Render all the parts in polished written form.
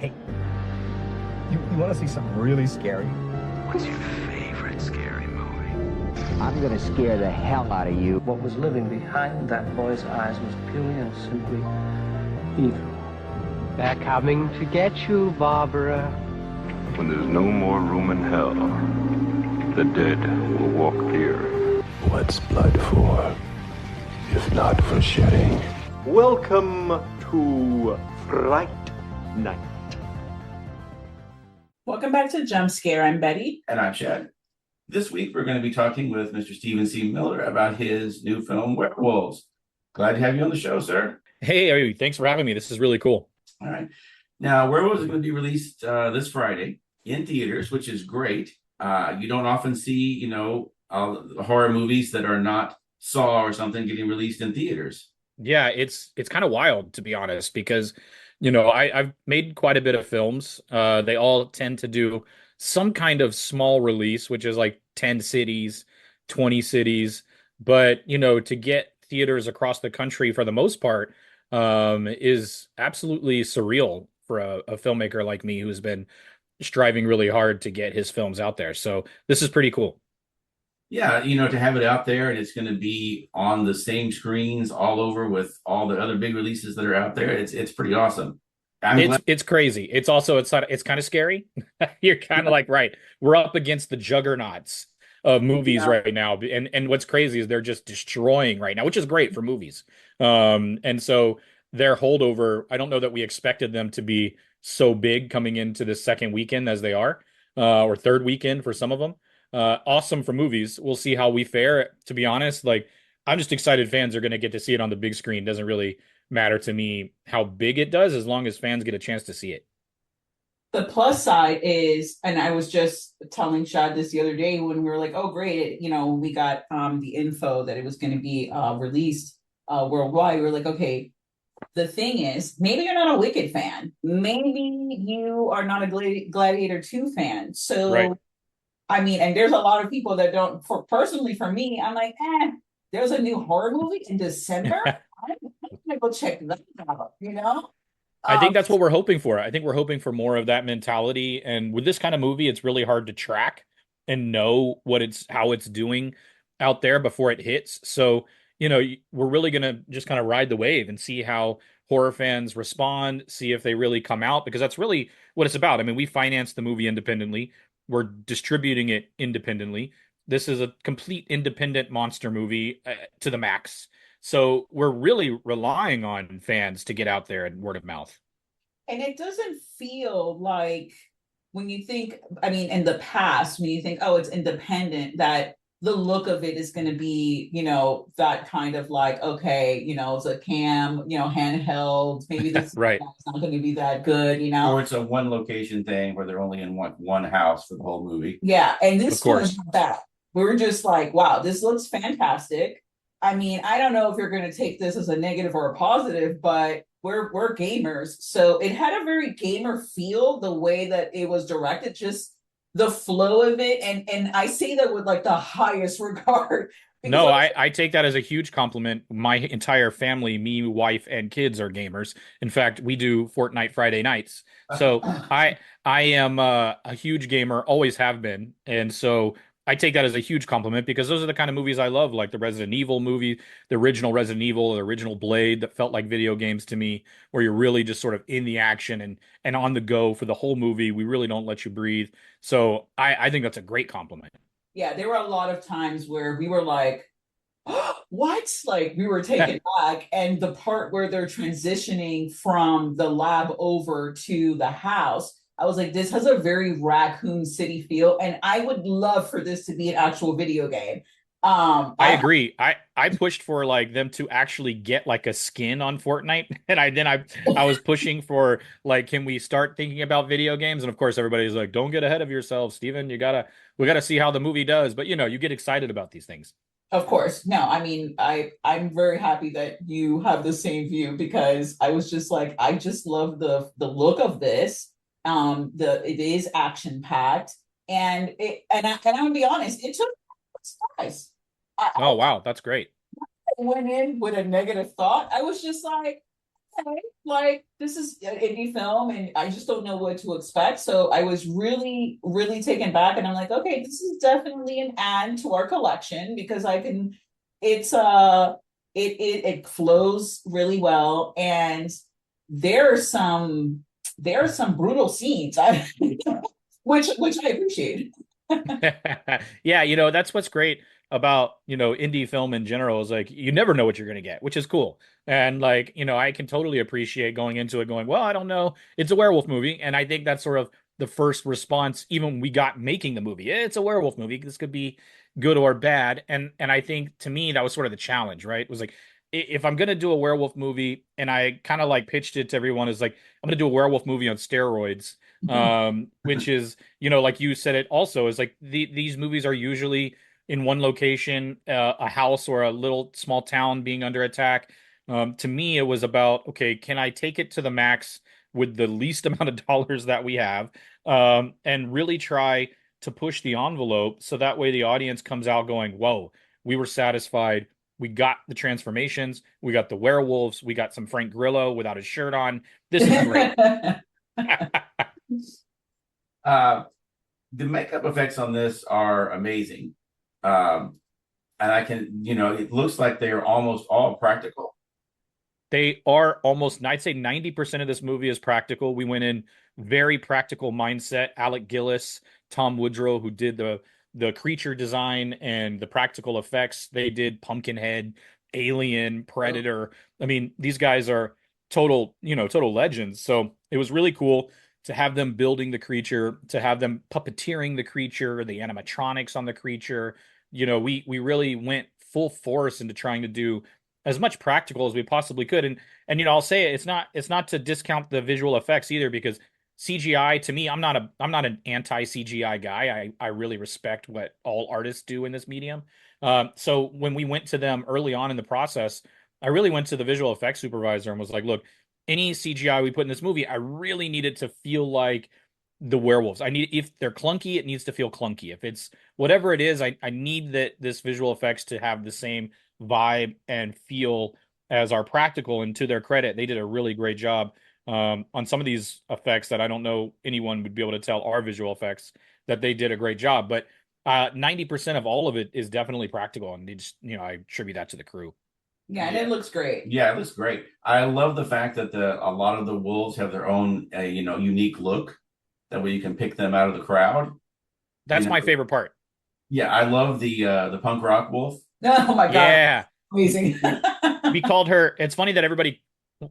Hey, you want to see something really scary? What's your favorite scary movie? I'm gonna scare the hell out of you. What was living behind that boy's eyes was purely and simply evil. They're coming to get you, Barbara. When there's no more room in hell, the dead will walk here. What's blood for, if not for shedding? Welcome to Fright Night. Welcome back to Jump Scare. I'm Betty. And I'm Chad. This week, we're going to be talking with Mr. Stephen C. Miller about his new film, Werewolves. Glad to have you on the show, sir. Hey, thanks for having me. This is really cool. All right. Now, Werewolves is going to be released this Friday in theaters, which is great. You don't often see, horror movies that are not Saw or something getting released in theaters. Yeah, it's kind of wild, to be honest, because, I've made quite a bit of films. They all tend to do some kind of small release, which is like 10 cities, 20 cities. But, to get theaters across the country for the most part is absolutely surreal for a filmmaker like me who's been striving really hard to get his films out there. So this is pretty cool. Yeah, to have it out there and it's going to be on the same screens all over with all the other big releases that are out there. It's pretty awesome. It's crazy. It's kind of scary. You're kind of like, right, we're up against the juggernauts of movies right now. And what's crazy is they're just destroying right now, which is great for movies. And so their holdover, I don't know that we expected them to be so big coming into the second weekend as they are, or third weekend for some of them. Awesome for movies. We'll see how we fare. To be honest, I'm just excited fans are going to get to see it on the big screen. Doesn't really matter to me how big it does, as long as fans get a chance to see it. The plus side is, and I was just telling Shad this the other day when we were like, oh, great, we got the info that it was going to be released worldwide. We were like, okay, the thing is, maybe you're not a Wicked fan. Maybe you are not a Gladiator 2 fan. So, right. I mean, and there's a lot of people that don't, personally for me, I'm like, there's a new horror movie in December. I'm going to go check that out, I think that's what we're hoping for. I think we're hoping for more of that mentality. And with this kind of movie, it's really hard to track and know how it's doing out there before it hits. So, we're really going to just kind of ride the wave and see how horror fans respond, see if they really come out, because that's really what it's about. I mean, we financed the movie independently. We're distributing it independently. This is a complete independent monster movie to the max. So we're really relying on fans to get out there and word of mouth. And it doesn't feel like when you think, I mean, in the past, when you think, oh, it's independent, that the look of it is going to be, that kind of like, okay, it's a cam, handheld, maybe this right. It's not going to be that good, Or it's a one location thing where they're only in one house for the whole movie. Yeah, and this was not that. We were just like, wow, this looks fantastic. I mean, I don't know if you're going to take this as a negative or a positive, but we're gamers. So it had a very gamer feel, the way that it was directed, just the flow of it. And I say that with like the highest regard. No, I take that as a huge compliment. My entire family, me, wife, and kids are gamers. In fact, we do Fortnite Friday nights. So I am a huge gamer, always have been. And so I take that as a huge compliment, because those are the kind of movies I love, like the Resident Evil movie, the original Resident Evil, the original Blade, that felt like video games to me, where you're really just sort of in the action and on the go for the whole movie. We really don't let you breathe. So I think that's a great compliment. Yeah, there were a lot of times where we were like, oh, what? Like we were taken back. And the part where they're transitioning from the lab over to the house, I was like, this has a very Raccoon City feel, and I would love for this to be an actual video game. I agree. I pushed for like them to actually get like a skin on Fortnite, and I was pushing for like, can we start thinking about video games? And of course, everybody's like, don't get ahead of yourself, Steven. We gotta see how the movie does. But you get excited about these things. Of course. No, I mean, I'm very happy that you have the same view, because I was just like, I just love the look of this. It is action packed, and I'm gonna be honest, it took surprise. Oh wow, that's great. I went in with a negative thought. I was just like, okay, like this is an indie film and I just don't know what to expect. So I was really, really taken back and I'm like, okay, this is definitely an add to our collection because I can it's it flows really well and there are some brutal scenes which I appreciate. Yeah, that's what's great about, indie film in general is like you never know what you're going to get, which is cool. And like, I can totally appreciate going into it going, well, I don't know. It's a werewolf movie. And I think that's sort of the first response, even we got making the movie. It's a werewolf movie. This could be good or bad. And I think to me, that was sort of the challenge, right? It was like, if I'm going to do a werewolf movie, and I kind of like pitched it to everyone as like, I'm going to do a werewolf movie on steroids, which is, like you said, it also is like these movies are usually in one location, a house or a little small town being under attack. To me, it was about, okay, can I take it to the max with the least amount of dollars that we have, and really try to push the envelope so that way the audience comes out going, whoa, we were satisfied. We got the transformations. We got the werewolves. We got some Frank Grillo without his shirt on. This is great. The makeup effects on this are amazing. And I can, it looks like they are almost all practical. They are almost, I'd say 90% of this movie is practical. We went in very practical mindset. Alec Gillis, Tom Woodrow, who did the creature design and the practical effects. They did Pumpkinhead, Alien, Predator. I mean, these guys are total legends. So it was really cool to have them building the creature, to have them puppeteering the creature, the animatronics on the creature. We really went full force into trying to do as much practical as we possibly could. And I'll say it's not to discount the visual effects either, because CGI to me, I'm not an anti CGI guy. I really respect what all artists do in this medium. So when we went to them early on in the process, I really went to the visual effects supervisor and was like, look, any CGI we put in this movie, I really need it to feel like the werewolves. If they're clunky, it needs to feel clunky. If it's whatever it is, I need this visual effects to have the same vibe and feel as our practical. And to their credit, they did a really great job on some of these effects that I don't know anyone would be able to tell are visual effects, that they did a great job. But 90% of all of it is definitely practical, and they just, I attribute that to the crew. Yeah, and it looks great. Yeah, it looks great. I love the fact that a lot of the wolves have their own unique look. That way you can pick them out of the crowd. That's my favorite part. Yeah, I love the punk rock wolf. Oh my god. Yeah. Amazing. We called her, it's funny that everybody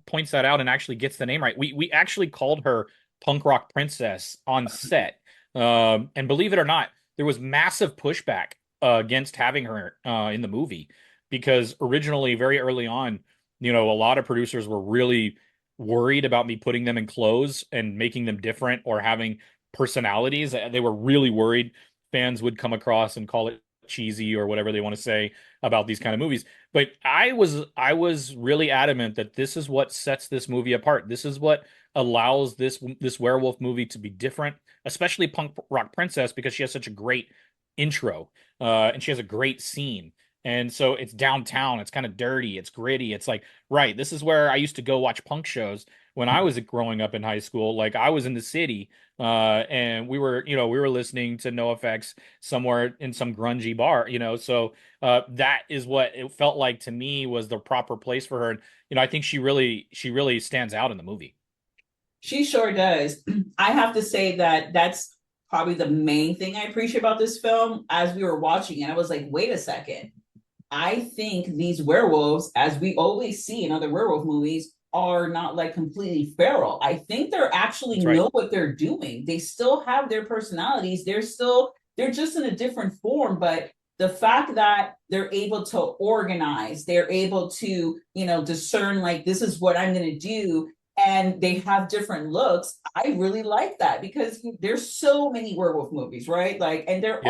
points that out and actually gets the name right. We actually called her Punk Rock Princess on set. And believe it or not, there was massive pushback against having her in the movie, because originally, very early on, a lot of producers were really worried about me putting them in clothes and making them different or having personalities. They were really worried fans would come across and call it cheesy or whatever they want to say about these kind of movies. But I was really adamant that this is what sets this movie apart. This is what allows this werewolf movie to be different, especially Punk Rock Princess, because she has such a great intro and she has a great scene. And so it's downtown, it's kind of dirty, it's gritty. It's like, right, this is where I used to go watch punk shows when I was growing up in high school. Like, I was in the city, and we were listening to NoFX somewhere in some grungy bar, so that is what it felt like to me was the proper place for her. And I think she really stands out in the movie. She sure does. I have to say that that's probably the main thing I appreciate about this film. As we were watching it, I was like, wait a second. I think these werewolves, as we always see in other werewolf movies, are not like completely feral. I think they're actually know what they're doing. They still have their personalities. They're just in a different form. But the fact that they're able to organize, they're able to, discern, like, this is what I'm going to do. And they have different looks. I really like that, because there's so many werewolf movies, right? Like, and they're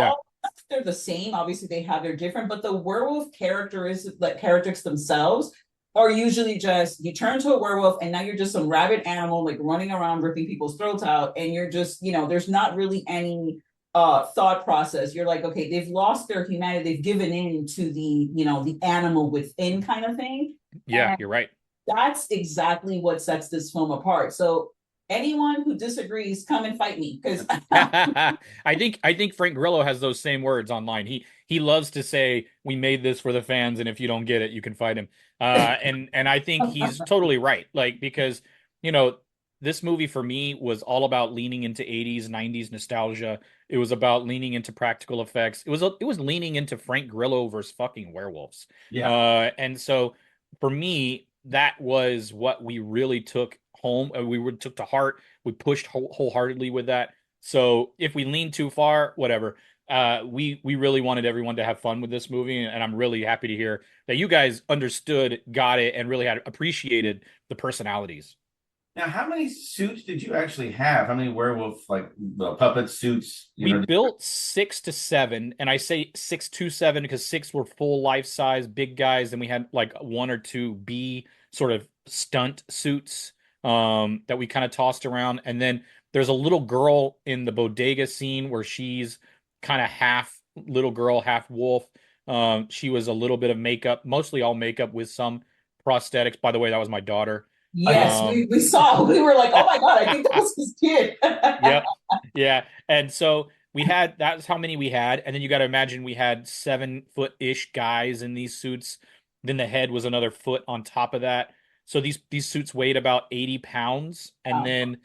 the same. Obviously, they have their different, but the werewolf characteristics themselves are usually just, you turn to a werewolf and now you're just some rabid animal, like running around ripping people's throats out, and you're just, there's not really any thought process. You're like, okay, they've lost their humanity, they've given in to the, the animal within kind of thing. Yeah, and you're right. that's exactly what sets this film apart. So anyone who disagrees, come and fight me because I think Frank Grillo has those same words online. He loves to say we made this for the fans, and if you don't get it, you can fight him. And I think he's totally right. Like because you know this movie for me was all about leaning into 80s, 90s nostalgia. It was about leaning into practical effects. It was leaning into Frank Grillo versus fucking werewolves. Yeah. And so for me, that was what we really took home. Took to heart. We pushed wholeheartedly with that. So if we lean too far, whatever. We really wanted everyone to have fun with this movie, and I'm really happy to hear that you guys understood, got it, and really had appreciated the personalities. Now, how many suits did you actually have? How many werewolf like puppet suits? We built 6 to 7, and I say 6 to 7 because 6 were full life size big guys, and we had like 1 or 2 B sort of stunt suits that we kind of tossed around. And then there's a little girl in the bodega scene where she's kind of half little girl, half wolf. She was a little bit of makeup, mostly all makeup with some prosthetics. By the way, that was my daughter. yes, we saw. We were like, oh my god, I think that was his kid. Yep. Yeah. And so that's how many we had. And then you got to imagine we had 7-foot-ish guys in these suits. Then the head was another foot on top of that. So these suits weighed about 80 pounds. And then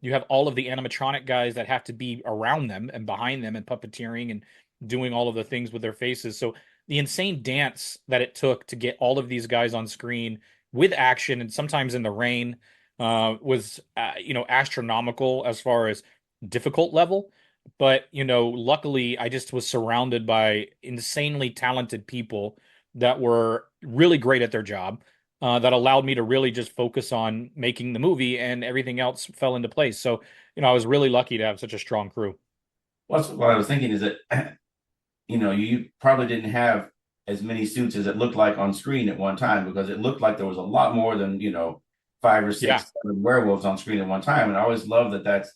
you have all of the animatronic guys that have to be around them and behind them and puppeteering and doing all of the things with their faces. So the insane dance that it took to get all of these guys on screen with action and sometimes in the rain was astronomical as far as difficult level. But luckily I just was surrounded by insanely talented people that were really great at their job, that allowed me to really just focus on making the movie, and everything else fell into place. So I was really lucky to have such a strong crew. Well, what I was thinking is that you probably didn't have as many suits as it looked like on screen at one time, because it looked like there was a lot more than 5 or 6, 7 werewolves on screen at one time. And I always love that that's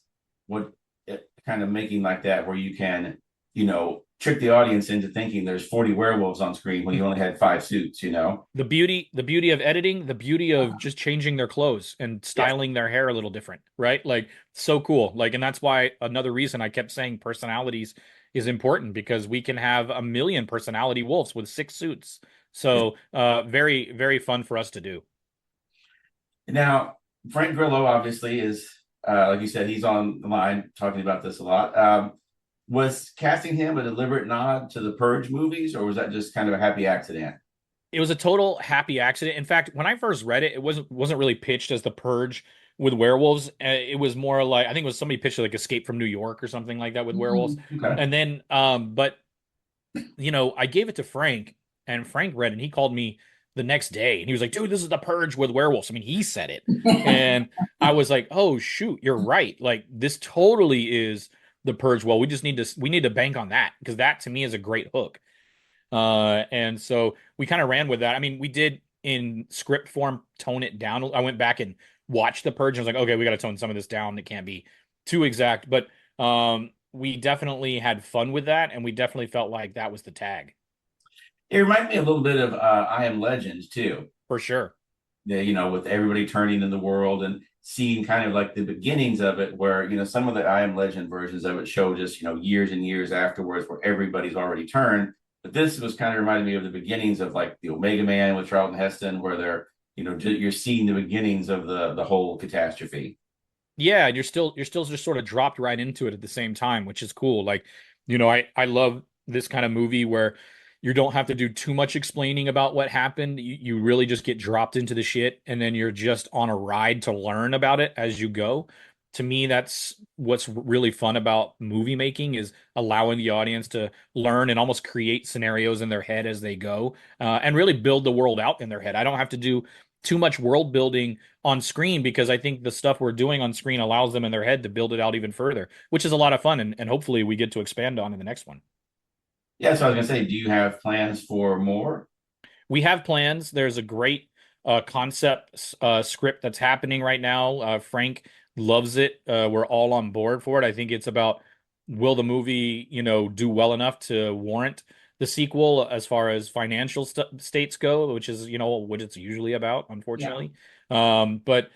what kind of making like that, where you can trick the audience into thinking there's 40 werewolves on screen when you only had 5 suits. The beauty of editing, the beauty of just changing their clothes and styling their hair a little different, right? Like, so cool. Like, and that's why another reason I kept saying personalities is important, because we can have a million personality wolves with 6 suits. So very, very fun for us to do. Now, Frank Grillo obviously is, like you said, he's on the line talking about this a lot. Was casting him a deliberate nod to the Purge movies, or was that just kind of a happy accident? It was a total happy accident. In fact, when I first read it, it wasn't really pitched as the Purge with werewolves. It was more like, I think it was somebody pitched it like Escape from New York or something like that with werewolves. Okay. And then, but I gave it to Frank, and Frank read it, and he called me the next day, and he was like, "Dude, this is the Purge with werewolves." I mean, he said it, and I was like, "Oh shoot, you're right. Like, this totally is the Purge." Well, we need to bank on that, because that to me is a great hook. And so we kind of ran with that. I mean, we did in script form tone it down. I went back and watched the Purge, and I was like, okay, we got to tone some of this down. It can't be too exact, but we definitely had fun with that, and we definitely felt like that was the tag. It reminded me a little bit of I Am Legend too. For sure. With everybody turning in the world and seeing kind of like the beginnings of it, where some of the I Am Legend versions of it show just years and years afterwards, where everybody's already turned. But this was kind of reminding me of the beginnings of like the Omega Man with Charlton Heston, where they're you're seeing the beginnings of the whole catastrophe. Yeah, and you're still just sort of dropped right into it at the same time, which is cool. Like, I love this kind of movie where you don't have to do too much explaining about what happened. You really just get dropped into the shit, and then you're just on a ride to learn about it as you go. To me, that's what's really fun about movie making, is allowing the audience to learn and almost create scenarios in their head as they go, and really build the world out in their head. I don't have to do too much world building on screen, because I think the stuff we're doing on screen allows them in their head to build it out even further, which is a lot of fun, and hopefully we get to expand on in the next one. Yeah, so I was gonna say, do you have plans for more? We have plans. There's a great concept script that's happening right now. Frank loves it. We're all on board for it. I think it's about, will the movie, do well enough to warrant the sequel as far as financial states go, which is, what it's usually about, unfortunately. But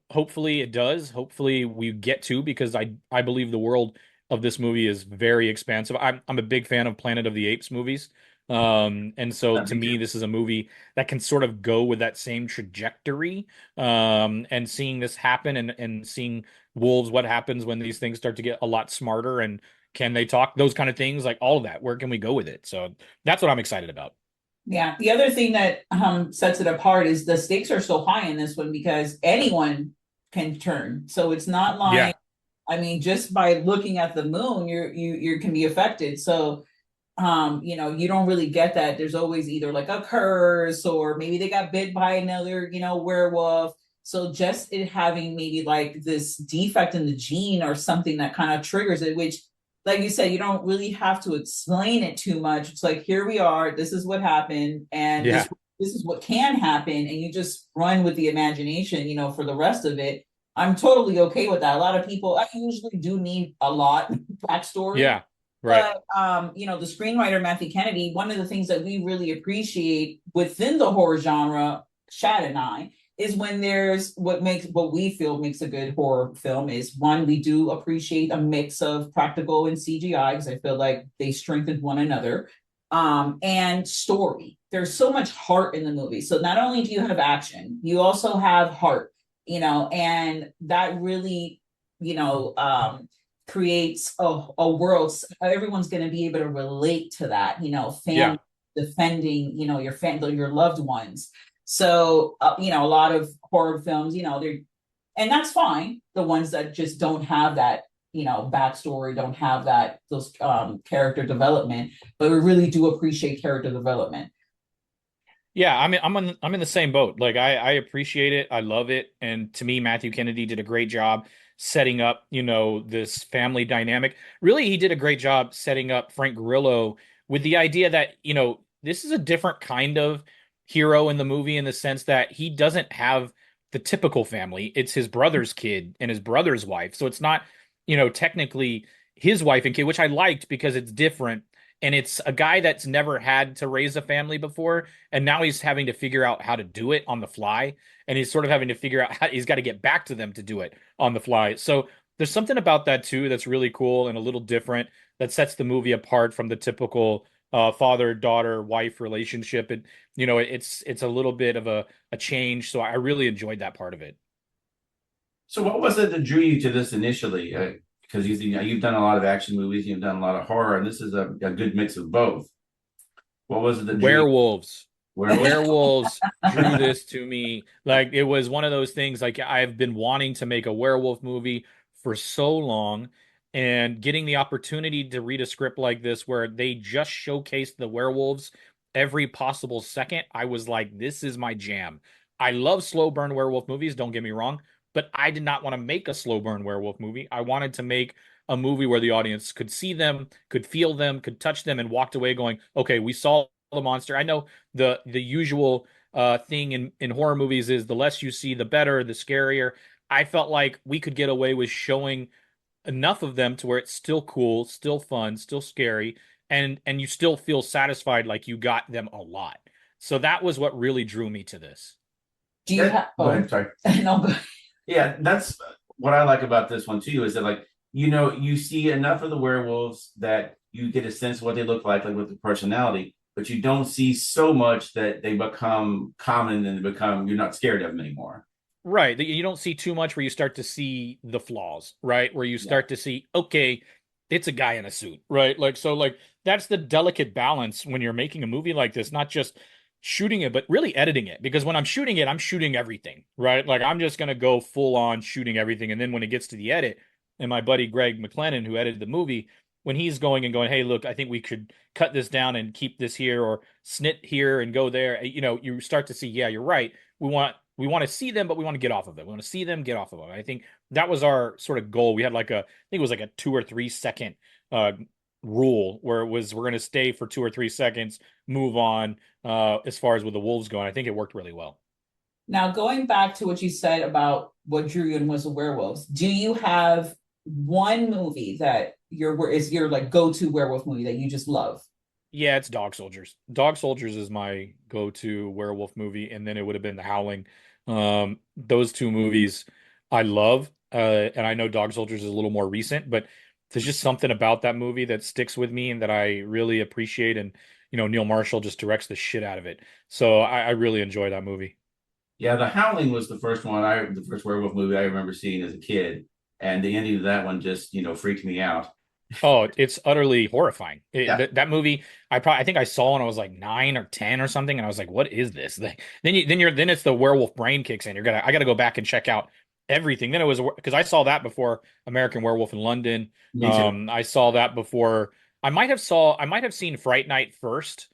hopefully it does. Hopefully we get to, because I believe the world of this movie is very expansive. I'm a big fan of Planet of the Apes movies. And so to me, this is a movie that can sort of go with that same trajectory. And seeing this happen, and seeing wolves, what happens when these things start to get a lot smarter, and can they talk, those kind of things, like all of that, where can we go with it? So that's what I'm excited about. Yeah. The other thing that sets it apart is the stakes are so high in this one because anyone can turn. So it's not like, I mean, just by looking at the moon, you can be affected. So you don't really get that. There's always either like a curse, or maybe they got bit by another, werewolf. So just it having maybe like this defect in the gene or something that kind of triggers it, which, like you said, you don't really have to explain it too much. It's like, here we are, this is what happened, and this is what can happen, and you just run with the imagination, for the rest of it. I'm totally okay with that. A lot of people, I usually do need a lot backstory. Yeah. Right. But, the screenwriter, Matthew Kennedy, one of the things that we really appreciate within the horror genre, Shad and I, is when there's what we feel makes a good horror film is, one, we do appreciate a mix of practical and CGI, because I feel like they strengthen one another, and story. There's so much heart in the movie. So not only do you have action, you also have heart, and that really, creates a world. Everyone's going to be able to relate to that, family defending, your loved ones. So, a lot of horror films, and that's fine. The ones that just don't have that, backstory, don't have those character development, but we really do appreciate character development. Yeah, I mean, I'm in the same boat. Like, I appreciate it. I love it. And to me, Matthew Kennedy did a great job setting up, this family dynamic. Really, he did a great job setting up Frank Grillo with the idea that, this is a different kind of hero in the movie, in the sense that he doesn't have the typical family. It's his brother's kid and his brother's wife. So it's not, technically his wife and kid, which I liked because it's different. And it's a guy that's never had to raise a family before. And now he's having to figure out how to do it on the fly. And he's sort of having to figure out how he's got to get back to them to do it on the fly. So there's something about that too that's really cool and a little different, that sets the movie apart from the typical father, daughter, wife relationship. And, it's a little bit of a change. So I really enjoyed that part of it. So what was it that drew you to this initially? Because you've done a lot of action movies, you've done a lot of horror, and this is a good mix of both. What was it that Werewolves drew this to me. Like, it was one of those things, like, I've been wanting to make a werewolf movie for so long, and getting the opportunity to read a script like this where they just showcased the werewolves every possible second, I was like, this is my jam. I love slow burn werewolf movies, don't get me wrong, but I did not want to make a slow burn werewolf movie. I wanted to make a movie where the audience could see them, could feel them, could touch them, and walked away going, okay, we saw the monster. I know the usual thing in horror movies is the less you see, the better, the scarier. I felt like we could get away with showing enough of them to where it's still cool, still fun, still scary, and you still feel satisfied, like you got them a lot. So that was what really drew me to this. Do you have? Go ahead, sorry. No, go ahead. Yeah, that's what I like about this one too, is that, like, you see enough of the werewolves that you get a sense of what they look like with the personality, but you don't see so much that they become common and you're not scared of them anymore. Right. You don't see too much where you start to see the flaws, right? Where you start to see, okay, it's a guy in a suit, right? Like, so, like, that's the delicate balance when you're making a movie like this, not just shooting it, but really editing it. Because when I'm shooting it, I'm shooting everything, right? Like, I'm just going to go full on shooting everything. And then when it gets to the edit, and my buddy Greg McLennan, who edited the movie, when he's going, hey, look, I think we could cut this down and keep this here, or snit here and go there. You start to see, yeah, you're right. We want to see them, but we want to get off of them. We want to see them, get off of them. I think that was our sort of goal. We had I think it was like a 2 or 3 second rule, where it was, we're going to stay for 2 or 3 seconds, move on. As far as with the wolves going, I think it worked really well. Now, going back to what you said about what drew you in was the werewolves, do you have one movie that is your like go-to werewolf movie that you just love? Yeah, it's Dog Soldiers. Dog Soldiers is my go-to werewolf movie, and then it would have been The Howling. Those two movies I love, and I know Dog Soldiers is a little more recent, but there's just something about that movie that sticks with me and that I really appreciate. And Neil Marshall just directs the shit out of it, so I really enjoy that movie. Yeah, The Howling was the first werewolf movie I remember seeing as a kid, and the ending of that one just freaked me out. Oh, it's utterly horrifying. Yeah. That movie, I think I saw when I was like 9 or 10 or something, and I was like, "What is this?" Then it's the werewolf brain kicks in. I gotta go back and check out everything. Then it was because I saw that before American Werewolf in London. Me too. I saw that before. I might have seen Fright Night first,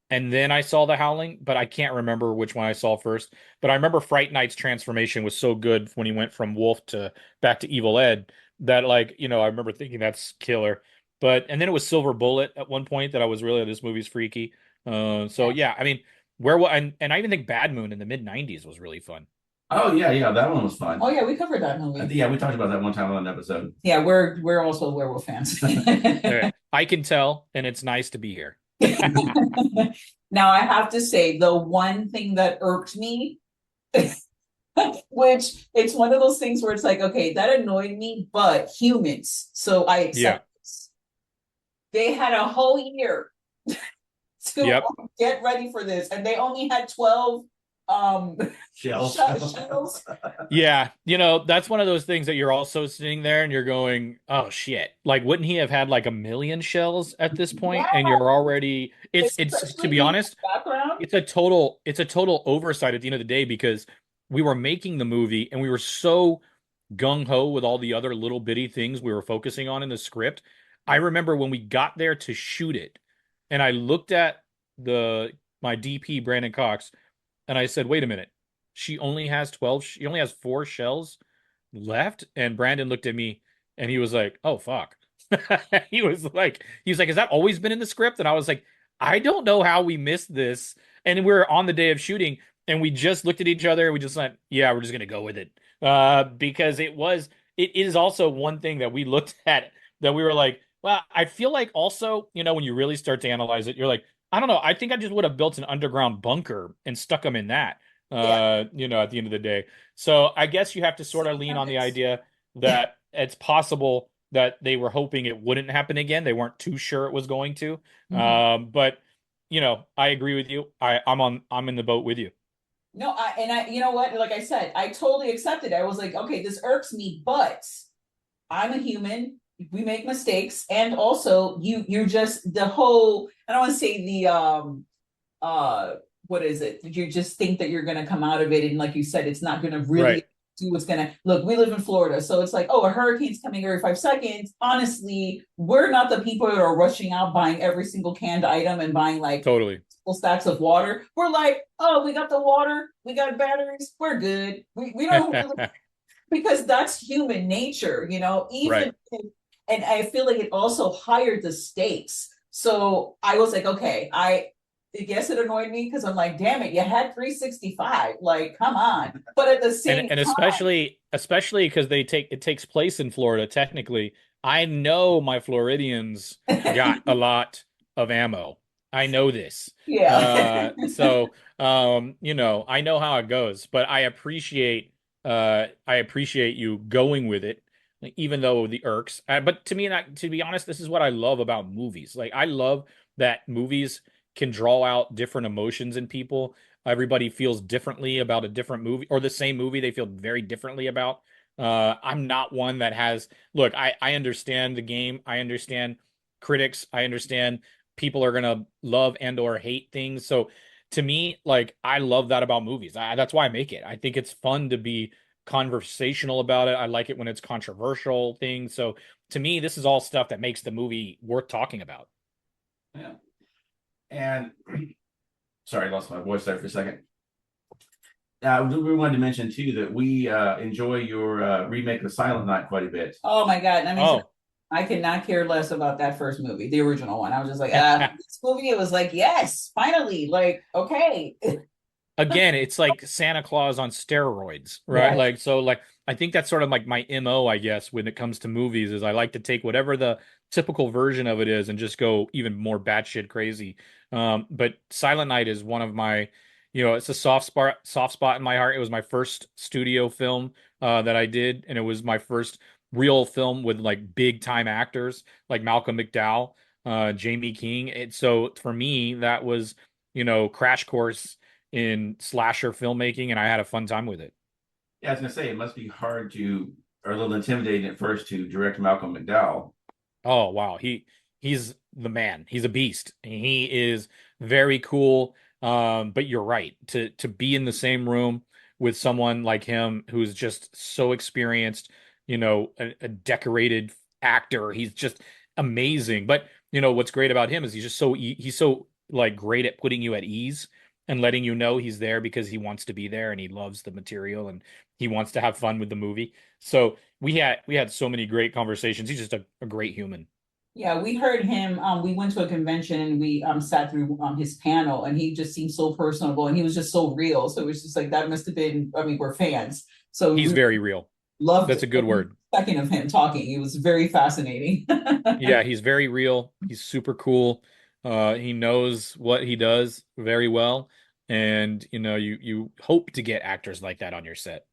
and then I saw The Howling, but I can't remember which one I saw first. But I remember Fright Night's transformation was so good when he went from wolf to back to Evil Ed that I remember thinking that's killer. But and then it was Silver Bullet at one point that I was really this movie's freaky. So yeah, I mean, and I even think Bad Moon in the mid '90s was really fun. Oh yeah, that one was fun. Oh yeah, we covered that movie. Yeah, we talked about that one time on an episode. Yeah, we're also werewolf fans. I can tell, and it's nice to be here. Now I have to say the one thing that irked me, which it's one of those things where it's like, okay, that annoyed me, but humans, so I accept this. They had a whole year to get ready for this, and they only had 12 shells. Yeah, that's one of those things that you're also sitting there and you're going, oh shit, like wouldn't he have had like 1 million shells at this point? And you're already it's to be honest, it's a total oversight at the end of the day, because we were making the movie and we were so gung-ho with all the other little bitty things we were focusing on in the script. I remember when we got there to shoot it and I looked at my DP Brandon Cox and I said, wait a minute, she only has 4 shells left. And Brandon looked at me and he was like, oh fuck. he was like, has that always been in the script? And I was like, I don't know how we missed this. And we're on the day of shooting and we just looked at each other and we just went, yeah, we're just gonna go with it. Because it is also one thing that we looked at that we were like, well, I feel like also, when you really start to analyze it, you're like, I don't know, I think I just would have built an underground bunker and stuck them in that. At the end of the day. So I guess you have to sort of lean on the idea that it's possible that they were hoping it wouldn't happen again. They weren't too sure it was going to. But I agree with you. I'm in the boat with you. No, you know what? Like I said, I totally accepted it. I was like, okay, this irks me, but I'm a human. We make mistakes, and also you're just the whole. I don't want to say the what is it? You just think that you're going to come out of it, and like you said, it's not going to really do what's going to look. We live in Florida, so it's like, oh, a hurricane's coming every 5 seconds. Honestly, we're not the people that are rushing out buying every single canned item and buying like totally full stacks of water. We're like, oh, we got the water, we got batteries, we're good. We don't really, because that's human nature, even and I feel like it also highered the stakes. So I was like, okay, I guess it annoyed me because I'm like, damn it, you had 365, like, come on. But at the same and time, especially because it takes place in Florida. Technically, I know my Floridians got a lot of ammo. I know this. Yeah. So I know how it goes, but I appreciate you going with it, even though the irks. But to me, to be honest, this is what I love about movies. Like I love that movies can draw out different emotions in people. Everybody feels differently about a different movie, or the same movie they feel very differently about. I'm not one that has, look, I understand the game. I understand critics. I understand people are going to love and or hate things. So to me, like, I love that about movies. That's why I make it. I think it's fun to be conversational about it. I like it when it's controversial things. So to me, this is all stuff that makes the movie worth talking about. Yeah. And sorry, I lost my voice there for a second. We wanted to mention too that we enjoy your remake of Silent Night quite a bit. Oh my God. I mean, I could not care less about that first movie, the original one. I was just like, this movie, it was like, yes, finally, like, okay. again, it's like Santa Claus on steroids, right? Yes. Like, so like I think that's sort of like my MO, I guess, when it comes to movies, is I like to take whatever the typical version of it is and just go even more batshit crazy. But Silent Night is one of my, it's a soft spot in my heart. It was my first studio film that I did, and it was my first real film with like big time actors like Malcolm McDowell, Jamie King. So for me, that was, crash course in slasher filmmaking, and I had a fun time with it. Yeah, I was gonna say it must be hard to, or a little intimidating at first to direct Malcolm McDowell. Oh wow, he's the man. He's a beast. He is very cool. But you're right. To be in the same room with someone like him who's just so experienced, a decorated actor. He's just amazing. But what's great about him is he's so like great at putting you at ease and letting you know he's there because he wants to be there and he loves the material and he wants to have fun with the movie. So we had so many great conversations. He's just a great human. Yeah, we heard him. We went to a convention and we sat through his panel, and he just seemed so personable and he was just so real. So it was just like that must have been. I mean, we're fans, so He's we very real. loved That's a good every word. second of him talking. It was very fascinating. Yeah, he's very real. He's super cool. He knows what he does very well. And you hope to get actors like that on your set.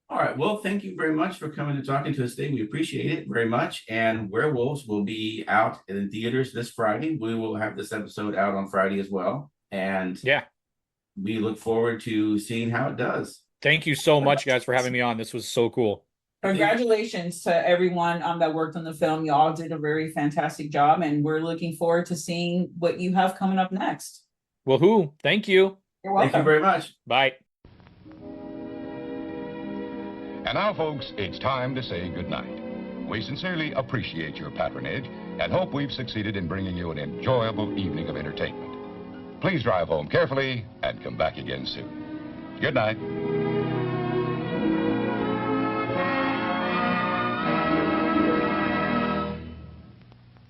All right. Well, thank you very much for coming and talking to us today. We appreciate it very much. And Werewolves will be out in theaters this Friday. We will have this episode out on Friday as well. And Yeah. we look forward to seeing how it does. Thank you so much, guys, for having me on. This was so cool. Congratulations to everyone that worked on the film. You all did a very fantastic job, and we're looking forward to seeing what you have coming up next. Woohoo. Thank you. You're welcome. Thank you very much. Bye. And now, folks, it's time to say goodnight. We sincerely appreciate your patronage and hope we've succeeded in bringing you an enjoyable evening of entertainment. Please drive home carefully and come back again soon. Good night.